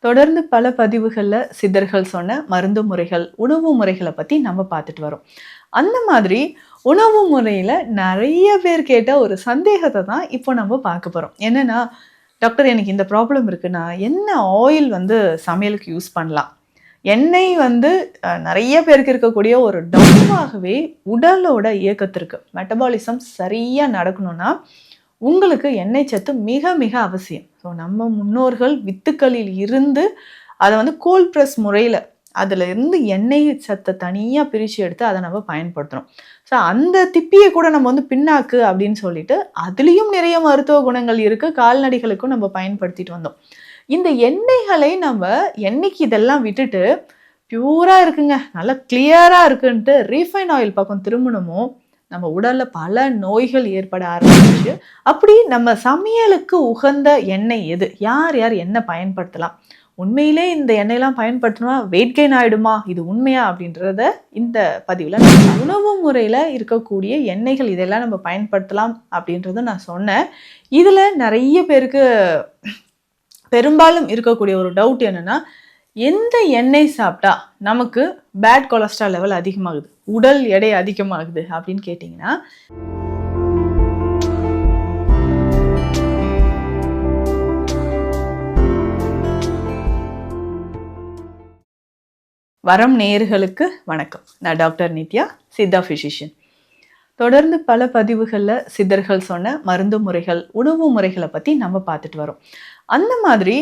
தொடர்ந்து பல பதிவுகள்ல சித்தர்கள் சொன்ன மருந்து முறைகள், உணவு முறைகள பத்தி நம்ம பார்த்துட்டு வரோம். அந்த மாதிரி உணவு முறையில நெறைய பேர் கேட்ட ஒரு சந்தேகத்த தான் இப்போ நம்ம பார்க்க போறோம். என்னன்னா, டாக்டர் எனக்கு இந்த ப்ராப்ளம் இருக்கு. நான் என்ன ஆயில் சமையலுக்கு யூஸ் பண்ணலாம்? எண்ணெய் நெறைய பேருக்கு இருக்கக்கூடிய ஒரு டவுட்டாகவே உடலோட இயக்கத்திற்கு மெட்டபாலிசம் சரியா நடக்கணும்னா, உங்களுக்கு எண்ணெய் சத்து மிக மிக அவசியம். ஸோ நம்ம முன்னோர்கள் வித்துக்களில் இருந்து அத கோல்ட் பிரஸ் முறையில அதுல இருந்து எண்ணெய் சத்த தனியா பிரிச்சு எடுத்து அத நம்ம பயன்படுத்துறோம். ஸோ அந்த திப்பிய கூட நம்ம பிண்ணாக்கு அப்படின்னு சொல்லிட்டு, அதுலயும் நிறைய மருத்துவ குணங்கள் இருக்கு. கால்நடைகளுக்கும் நம்ம பயன்படுத்திட்டு வந்தோம். இந்த எண்ணெய்களை நம்ம என்னைக்கு இதெல்லாம் விட்டுட்டு பியூரா இருக்குங்க, நல்லா கிளியரா இருக்குன்ட்டு ரீஃபைன் ஆயில் பக்கம் திரும்பணுமோ, நம்ம உடல்ல பல நோய்கள் ஏற்பட ஆரம்பிச்சு. அப்படி நம்ம சமையலுக்கு உகந்த எண்ணெய் எது? யார் யார் என்ன பயன்படுத்தலாம்? உண்மையிலே இந்த எண்ணெயெல்லாம் பயன்படுத்தினா வெயிட் கெயின் ஆயிடுமா? இது உண்மையா? அப்படின்றத இந்த பதிவுல உணவு முறையில இருக்கக்கூடிய எண்ணெய்கள் இதெல்லாம் நம்ம பயன்படுத்தலாம் அப்படின்றத நான் சொன்னேன். இதுல நிறைய பேருக்கு பெரும்பாலும் இருக்கக்கூடிய ஒரு டவுட் என்னன்னா, எந்த எண்ணெய் சாப்பிட்டா நமக்கு பேட் கொலஸ்ட்ரால் லெவல் அதிகமாகுது, உடல் எடை அதிகமாகுது அப்படின்னு கேட்டிங்கன்னா, வரம் நேயர்களுக்கு வணக்கம். நான் டாக்டர் நித்யா, சித்தா ஃபிசிஷியன். தொடர்ந்து பல பதிவுகள்ல சித்தர்கள் சொன்ன மருந்து முறைகள், உணவு முறைகளை பத்தி நம்ம பார்த்துட்டு வரோம். அந்த மாதிரி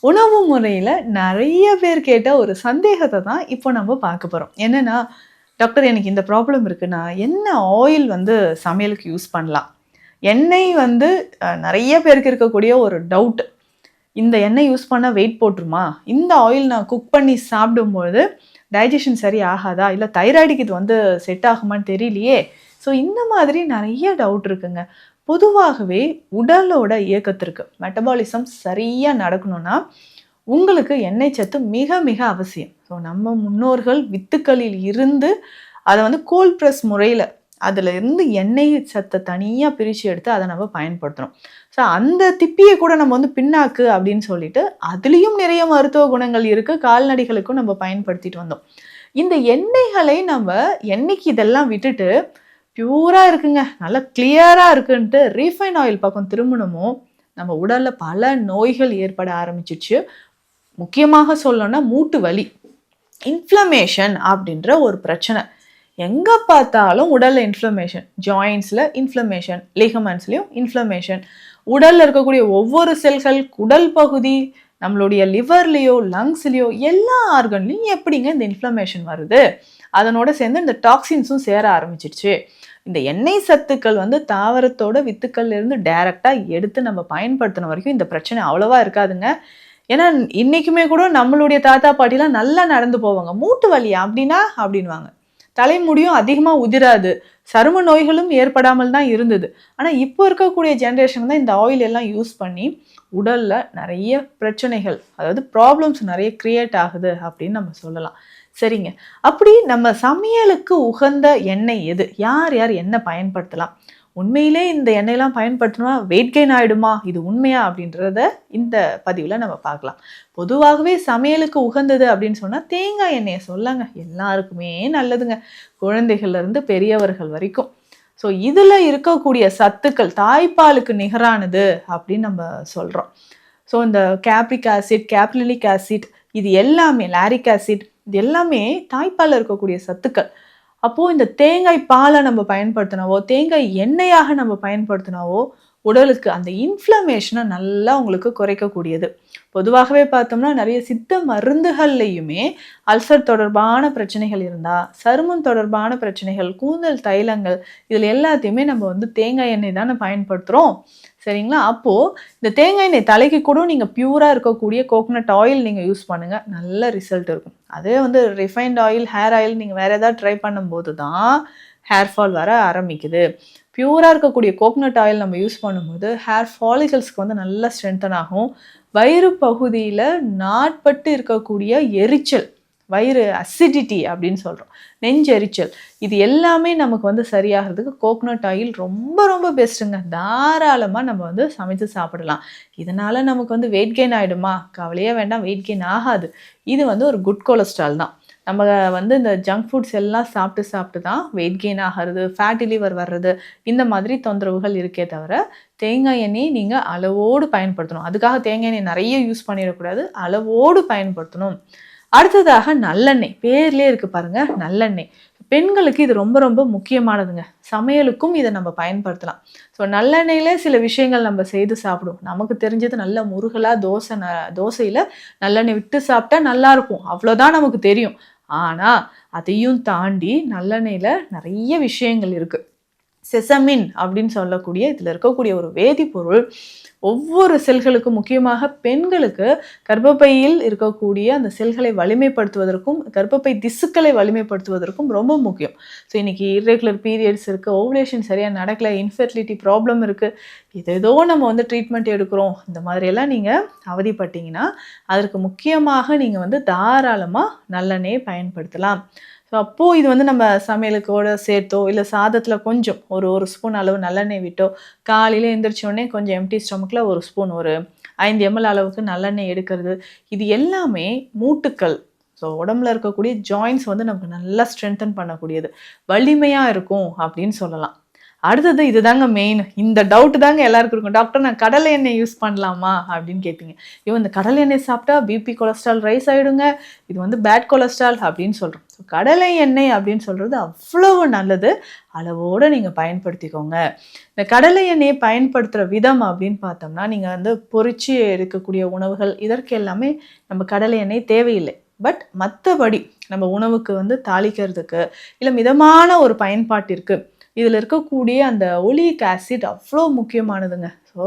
உணவு முறையில நிறைய பேர் கேட்ட ஒரு சந்தேகத்தை தான் இப்போ நம்ம பார்க்க போறோம். என்னன்னா, டாக்டர் எனக்கு இந்த ப்ராப்ளம் இருக்கு. நான் என்ன ஆயில் சமையலுக்கு யூஸ் பண்ணலாம்? எண்ணெய் நிறைய பேருக்கு இருக்கக்கூடிய ஒரு டவுட். இந்த எண்ணெய் யூஸ் பண்ணா வெயிட் போட்டுருமா? இந்த ஆயில் நான் குக் பண்ணி சாப்பிடும்போது டைஜஷன் சரி ஆகாதா? இல்லை தைராய்டுக்கு இது செட் ஆகுமான்னு தெரியலையே. ஸோ இந்த மாதிரி நிறைய டவுட் இருக்குங்க. பொதுவாகவே உடலோட இயக்கத்திற்கு மெட்டபாலிசம் சரியா நடக்கணும்னா உங்களுக்கு எண்ணெய் சத்து மிக மிக அவசியம். ஸோ நம்ம முன்னோர்கள் வித்துக்களில் இருந்து அதை கோல்ட் பிரஸ் முறையில் அதுல இருந்து எண்ணெய் சத்தை தனியா பிரிச்சு எடுத்து அதை நம்ம பயன்படுத்துறோம். ஸோ அந்த திப்பியை கூட நம்ம பிண்ணாக்கு அப்படின்னு சொல்லிட்டு அதுலேயும் நிறைய மருத்துவ குணங்கள் இருக்கு. கால்நடைகளுக்கும் நம்ம பயன்படுத்திட்டு வந்தோம். இந்த எண்ணெய்களை நம்ம என்னைக்கு இதெல்லாம் விட்டுட்டு பியூரா இருக்குங்க, நல்லா கிளியரா இருக்குன்ட்டு ரீஃபைன் ஆயில் பக்கம் திரும்பணுமோ, நம்ம உடல்ல பல நோய்கள் ஏற்பட ஆரம்பிச்சிச்சு. முக்கியமாக சொல்லணும்னா மூட்டு வலி, இன்ஃப்ளமேஷன் அப்படின்ற ஒரு பிரச்சனை. எங்க பார்த்தாலும் உடல்ல இன்ஃப்ளமேஷன், ஜாயின்ஸ்ல இன்ஃப்ளமேஷன், லிகமெண்ட்ஸ்லயும் இன்ஃப்ளமேஷன், உடல்ல இருக்கக்கூடிய ஒவ்வொரு செல்கள், குடல் பகுதி, நம்மளுடைய லிவர்லயோ லங்ஸ்லயோ எல்லா ஆர்கன்லையும் எப்படிங்க இந்த இன்ஃப்ளமேஷன் வருது? அதனோட சேர்ந்து இந்த டாக்ஸின்ஸும் சேர ஆரம்பிச்சிருச்சு. இந்த எண்ணெய் சத்துக்கள் தாவரத்தோட வித்துக்கள்ல இருந்து டைரக்டா எடுத்து நம்ம பயன்படுத்தின வரைக்கும் இந்த பிரச்சனை அவ்வளவா இருக்காதுங்க. ஏன்னா இன்னைக்குமே கூட நம்மளுடைய தாத்தா பாட்டிலாம் நல்லா நடந்து போவாங்க. மூட்டு வலியா அப்படின்னா அப்படின்வாங்க. தலைமுடியும் அதிகமா உதிராது, சரும நோய்களும் ஏற்படாமல் தான் இருந்தது. ஆனா இப்போ இருக்கக்கூடிய ஜென்ரேஷன் தான் இந்த ஆயில் எல்லாம் யூஸ் பண்ணி உடல்ல நிறைய பிரச்சனைகள், அதாவது ப்ராப்ளம்ஸ் நிறைய கிரியேட் ஆகுது அப்படின்னு நம்ம சொல்லலாம். சரிங்க, அப்படி நம்ம சமையலுக்கு உகந்த எண்ணெய் எது? யார் யார் என்ன பயன்படுத்தலாம்? உண்மையிலே இந்த எண்ணெயெல்லாம் பயன்படுத்தினா வெயிட் கெயின் ஆயிடுமா? இது உண்மையா? அப்படின்றத இந்த பதிவில் நம்ம பார்க்கலாம். பொதுவாகவே சமையலுக்கு உகந்தது அப்படின்னு சொன்னால் தேங்காய் எண்ணெயை சொல்லாங்க. எல்லாருக்குமே நல்லதுங்க, குழந்தைகள்லேருந்து பெரியவர்கள் வரைக்கும். ஸோ இதில் இருக்கக்கூடிய சத்துக்கள் தாய்ப்பாலுக்கு நிகரானது அப்படின்னு நம்ம சொல்கிறோம். ஸோ இந்த கேப்ரிக் ஆசிட், கேப்ரிலிக் ஆசிட், இது எல்லாமே லாரிக் ஆசிட், இது எல்லாமே தாய்ப்பாலில் இருக்கக்கூடிய சத்துக்கள். அப்போது இந்த தேங்காய் பாலை நம்ம பயன்படுத்தினாவோ, தேங்காய் எண்ணெயாக நம்ம பயன்படுத்தினாவோ உடலுக்கு அந்த இன்ஃப்ளமேஷனை நல்லா உங்களுக்கு குறைக்கக்கூடியது. பொதுவாகவே பார்த்தோம்னா நிறைய சித்த மருந்துகள்லையுமே அல்சர் தொடர்பான பிரச்சனைகள் இருந்தால், சருமம் தொடர்பான பிரச்சனைகள், கூந்தல் தைலங்கள், இதில் எல்லாத்தையுமே நம்ம தேங்காய் எண்ணெய் தானே பயன்படுத்துகிறோம். சரிங்களா? அப்போது இந்த தேங்காய் எண்ணெய் தலைக்கு கூட நீங்கள் பியூராக இருக்கக்கூடிய கோகனட் ஆயில் நீங்கள் யூஸ் பண்ணுங்கள், நல்ல ரிசல்ட் இருக்கும். அதே ரிஃபைன்ட் ஆயில், ஹேர் ஆயில் நீங்கள் வேறு ஏதாவது ட்ரை பண்ணும்போது தான் ஹேர் ஃபால் வர ஆரம்பிக்குது. பியூராக இருக்கக்கூடிய கோகனட் ஆயில் நம்ம யூஸ் பண்ணும்போது ஹேர் ஃபாலிகல்ஸ்க்கு நல்லா ஸ்ட்ரென்தன் ஆகும். வயிறு பகுதியில் நாட்பட்டு இருக்கக்கூடிய எரிச்சல், வயிறு அசிடிட்டி அப்படின்னு சொல்கிறோம், நெஞ்செரிச்சல், இது எல்லாமே நமக்கு வந்து சரியாகிறதுக்கு கோகனட் ஆயில் ரொம்ப ரொம்ப பெஸ்ட்டுங்க. தாராளமாக நம்ம வந்து சமைச்சு சாப்பிடலாம். இதனால் நமக்கு வந்து வெயிட் கெயின் ஆகிடுமா? கவலையே வேண்டாம், வெயிட் கெயின் ஆகாது. இது வந்து ஒரு குட் கொலஸ்ட்ரால் தான். நம்ம வந்து இந்த ஜங்க் ஃபுட்ஸ் எல்லாம் சாப்பிட்டு தான் வெயிட் கெயின் ஆகிறது, ஃபேட்டி லிவர் வர்றது, இந்த மாதிரி தொந்தரவுகள் இருக்கே தவிர தேங்காய் எண்ணெயை நீங்கள் அளவோடு பயன்படுத்தணும். அதுக்காக தேங்காய் எண்ணெய் நிறைய யூஸ் பண்ணிடக்கூடாது, அளவோடு பயன்படுத்தணும். அடுத்ததாக நல்லெண்ணெய், பேர்லேயே இருக்குது பாருங்கள் நல்லெண்ணெய். பெண்களுக்கு இது ரொம்ப ரொம்ப முக்கியமானதுங்க. சமையலுக்கும் இதை நம்ம பயன்படுத்தலாம். ஸோ நல்லெண்ணெயில் சில விஷயங்கள் நம்ம செய்து சாப்பிடுவோம். நமக்கு தெரிஞ்சது நல்ல முருகலாக தோசையில் நல்லெண்ணெய் விட்டு சாப்பிட்டா நல்லாயிருக்கும், அவ்வளோதான் நமக்கு தெரியும். ஆனால் அதையும் தாண்டி நல்லெண்ணெயில் நிறைய விஷயங்கள் இருக்குது. செசமின் அப்படின்னு சொல்லக்கூடிய இதில் இருக்கக்கூடிய ஒரு வேதிப்பொருள் ஒவ்வொரு செல்களுக்கும், முக்கியமாக பெண்களுக்கு கர்ப்பப்பையில் இருக்கக்கூடிய அந்த செல்களை வலிமைப்படுத்துவதற்கும் கர்ப்பப்பை திசுக்களை வலிமைப்படுத்துவதற்கும் ரொம்ப முக்கியம். ஸோ இன்றைக்கி இர்ரெகுலர் பீரியட்ஸ் இருக்குது, ஓவுலேஷன் சரியாக நடக்கலை, இன்ஃபெர்டிலிட்டி ப்ராப்ளம் இருக்குது, ஏதோ நம்ம வந்து ட்ரீட்மெண்ட் எடுக்கிறோம், இந்த மாதிரியெல்லாம் நீங்கள் அவதிப்பட்டீங்கன்னா அதற்கு முக்கியமாக நீங்கள் வந்து தாராளமாக நல்லெண்ணெயை பயன்படுத்தலாம். ஸோ அப்போது இது வந்து நம்ம சமையலுக்கோடு சேர்த்தோ இல்லை சாதத்தில் கொஞ்சம் ஒரு ஸ்பூன் அளவு நல்லெண்ணெய் விட்டோ, காலையில் எழுந்திரிச்சோடனே கொஞ்சம் எம்டி ஸ்டொமக்கில் ஒரு ஸ்பூன், ஒரு 5 ml அளவுக்கு நல்லெண்ணெய் எடுக்கிறது, இது எல்லாமே மூட்டுக்கள், ஸோ உடம்புல இருக்கக்கூடிய ஜாயின்ஸ் வந்து நமக்கு நல்லா ஸ்ட்ரென்தன் பண்ணக்கூடியது, வலிமையாக இருக்கும் அப்படின்னு சொல்லலாம். அடுத்தது இதுதாங்க மெயின். இந்த டவுட் தாங்க எல்லாருக்கும் இருக்கும், டாக்டர் நான் கடலை எண்ணெய் யூஸ் பண்ணலாமா அப்படின்னு கேட்பீங்க. இந்த கடலை எண்ணெய் சாப்பிட்டா பிபி கொலஸ்ட்ரால் ரைஸ் ஆகிடுங்க, இது வந்து பேட் கொலஸ்ட்ரால் அப்படின்னு சொல்கிறோம். ஸோ கடலை எண்ணெய் அப்படின்னு சொல்கிறது அவ்வளவு நல்லது, அளவோடு நீங்கள் பயன்படுத்திக்கோங்க. இந்த கடலை எண்ணெயை பயன்படுத்துகிற விதம் அப்படின்னு பார்த்தோம்னா, நீங்கள் வந்து பொரிச்சு இருக்கக்கூடிய உணவுகள் இதற்கு எல்லாமே நம்ம கடலை எண்ணெய் தேவையில்லை. பட் மற்றபடி நம்ம உணவுக்கு வந்து தாளிக்கிறதுக்கு இல்லை மிதமான ஒரு பயன்பாட்டிற்கு இதில் இருக்கக்கூடிய அந்த ஒலிக் ஆசிட் அவ்வளோ முக்கியமானதுங்க. ஸோ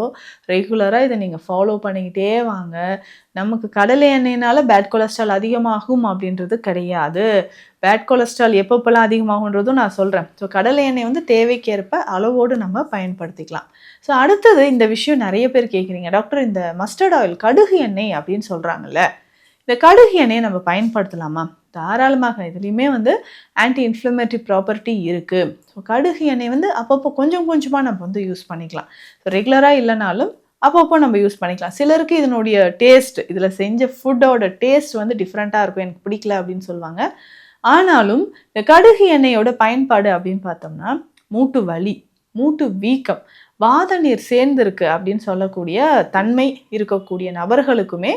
ரெகுலராக இதை நீங்கள் ஃபாலோ பண்ணிக்கிட்டே வாங்க. நமக்கு கடலை எண்ணெய்னால பேட் கொலஸ்ட்ரால் அதிகமாகும் அப்படின்றது கிடையாது. பேட் கொலஸ்ட்ரால் எப்பப்பெல்லாம் அதிகமாகுன்றதும் நான் சொல்கிறேன். ஸோ கடலை எண்ணெய் வந்து தேவைக்கேற்ப அளவோடு நம்ம பயன்படுத்திக்கலாம். ஸோ அடுத்தது இந்த விஷயம் நிறைய பேர் கேட்குறீங்க, டாக்டர் இந்த மஸ்டர்ட் ஆயில் கடுகு எண்ணெய் அப்படின்னு சொல்கிறாங்கல்ல, இந்த கடுகு எண்ணெயை நம்ம பயன்படுத்தலாமா? தாராளமாக. இதுலேயுமே வந்து ஆன்டி இன்ஃப்ளமேட்டரி ப்ராப்பர்ட்டி இருக்குது. ஸோ கடுகு எண்ணெய் வந்து அப்பப்போ கொஞ்சம் கொஞ்சமாக நம்ம வந்து யூஸ் பண்ணிக்கலாம். ஸோ ரெகுலராக இல்லைனாலும் அப்பப்போ நம்ம யூஸ் பண்ணிக்கலாம். சிலருக்கு இதனுடைய டேஸ்ட், இதில் செஞ்ச ஃபுட்டோட டேஸ்ட் வந்து டிஃப்ரெண்ட்டாக இருக்கும், எனக்கு பிடிக்கல அப்படின்னு சொல்லுவாங்க. ஆனாலும் இந்த கடுகு எண்ணெயோட பயன்பாடு அப்படின்னு பார்த்தோம்னா மூட்டு வலி, மூட்டு வீக்கம், வாத நீர் சேர்ந்துருக்கு அப்படின்னு சொல்லக்கூடிய தன்மை இருக்கக்கூடிய நபர்களுக்குமே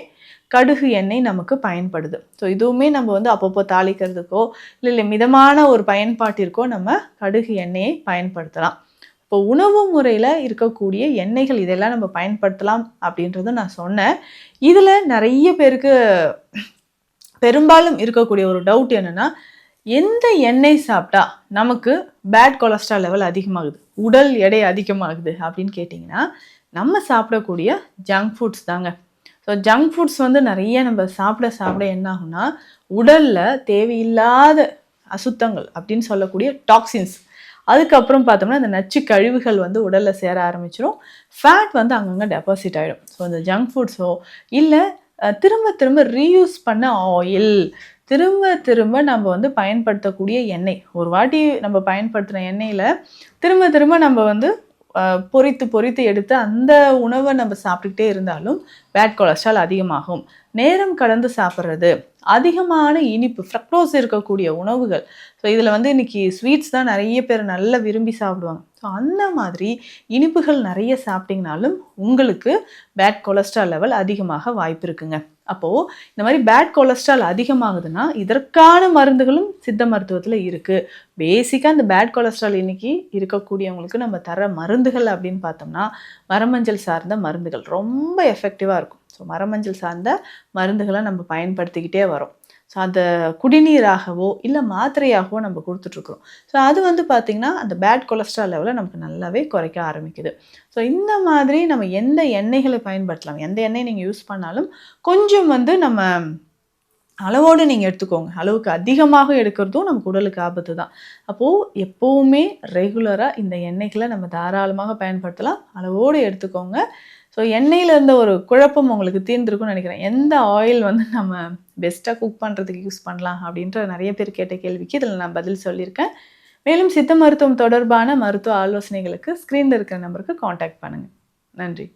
கடுகு எண்ணெய் நமக்கு பயன்படுது. ஸோ இதுவுமே நம்ம வந்து அப்பப்போ தாளிக்கிறதுக்கோ இல்லை மிதமான ஒரு பயன்பாட்டிற்கோ நம்ம கடுகு எண்ணெயை பயன்படுத்தலாம். இப்போ உணவு முறையில் இருக்கக்கூடிய எண்ணெய்கள் இதெல்லாம் நம்ம பயன்படுத்தலாம் அப்படின்றத நான் சொன்னேன். இதில் நிறைய பேருக்கு பெரும்பாலும் இருக்கக்கூடிய ஒரு டவுட் என்னென்னா, எந்த எண்ணெய் சாப்பிட்டா நமக்கு பேட் கொலஸ்ட்ரால் லெவல் அதிகமாகுது, உடல் எடை அதிகமாகுது அப்படின்னு கேட்டிங்கன்னா, நம்ம சாப்பிடக்கூடிய ஜங்க் ஃபுட்ஸ் தாங்க. ஸோ ஜங்க் ஃபுட்ஸ் வந்து நிறைய நம்ம சாப்பிட என்ன ஆகும்னா, உடலில் தேவையில்லாத அசுத்தங்கள் அப்படின்னு சொல்லக்கூடிய டாக்ஸின்ஸ், அதுக்கப்புறம் பார்த்தோம்னா இந்த நச்சு கழிவுகள் வந்து உடலில் சேர ஆரம்பிச்சிடும், ஃபேட் வந்து அங்கங்கே டெபாசிட் ஆகிடும். ஸோ இந்த ஜங்க் ஃபுட்ஸோ இல்லை திரும்ப திரும்ப ரீயூஸ் பண்ண ஆயில், திரும்ப நம்ம வந்து பயன்படுத்தக்கூடிய எண்ணெய், ஒரு வாட்டி நம்ம பயன்படுத்துகிற எண்ணெயில் திரும்ப நம்ம வந்து பொரித்து எடுத்து அந்த உணவை நம்ம சாப்பிட்டுக்கிட்டே இருந்தாலும் பேட் கொலஸ்ட்ரால் அதிகமாகும். நேரம் கடந்து சாப்பிட்றது, அதிகமான இனிப்பு, ஃப்ரக்டோஸ் இருக்கக்கூடிய உணவுகள், ஸோ இதில் வந்து இன்றைக்கி ஸ்வீட்ஸ் தான் நிறைய பேர் நல்லா விரும்பி சாப்பிடுவாங்க. ஸோ அந்த மாதிரி இனிப்புகள் நிறைய சாப்பிட்டிங்கனாலும் உங்களுக்கு பேட் கொலஸ்ட்ரால் லெவல் அதிகமாக வாய்ப்பு இருக்குங்க. அப்போது இந்த மாதிரி பேட் கொலஸ்ட்ரால் அதிகமாகுதுன்னா இதற்கான மருந்துகளும் சித்த மருத்துவத்தில் இருக்குது. பேசிக்காக இந்த பேட் கொலஸ்ட்ரால் இன்றைக்கி இருக்கக்கூடியவங்களுக்கு நம்ம தர மருந்துகள் அப்படின்னு பார்த்தோம்னா மரமஞ்சள் சார்ந்த மருந்துகள் ரொம்ப எஃபெக்டிவாக இருக்கும். ஸோ மரமஞ்சள் சார்ந்த மருந்துகளை நம்ம பயன்படுத்திக்கிட்டே வரோம். ஸோ அதை குடிநீராகவோ இல்லை மாத்திரையாகவோ நம்ம கொடுத்துட்ருக்குறோம். ஸோ அது வந்து பார்த்திங்கன்னா அந்த பேட் கொலஸ்ட்ரால் லெவலை நமக்கு நல்லாவே குறைக்க ஆரம்பிக்குது. ஸோ இந்த மாதிரி நம்ம எந்த எண்ணெய்களை பயன்படுத்தலாம், எந்த எண்ணெய் நீங்கள் யூஸ் பண்ணாலும் கொஞ்சம் வந்து நம்ம அளவோடு நீங்கள் எடுத்துக்கோங்க. அளவுக்கு அதிகமாக எடுக்கிறதும் நமக்கு உடலுக்கு ஆபத்து தான். அப்போது எப்போவுமே ரெகுலராக இந்த எண்ணெய்களை நம்ம தாராளமாக பயன்படுத்தலாம், அளவோடு எடுத்துக்கோங்க. ஸோ எண்ணெயில் இருந்த ஒரு குழப்பம் உங்களுக்கு தீர்ந்துருக்குன்னு நினைக்கிறேன். எந்த ஆயில் வந்து நம்ம பெஸ்ட்டாக குக் பண்ணுறதுக்கு யூஸ் பண்ணலாம் அப்படின்ற நிறைய பேர் கேட்ட கேள்விக்கு இதில் நான் பதில் சொல்லியிருக்கேன். மேலும் சித்த மருத்துவம் தொடர்பான மருத்துவ ஆலோசனைகளுக்கு ஸ்க்ரீனில் இருக்கிற நம்பருக்கு காண்டாக்ட் பண்ணுங்கள். நன்றி.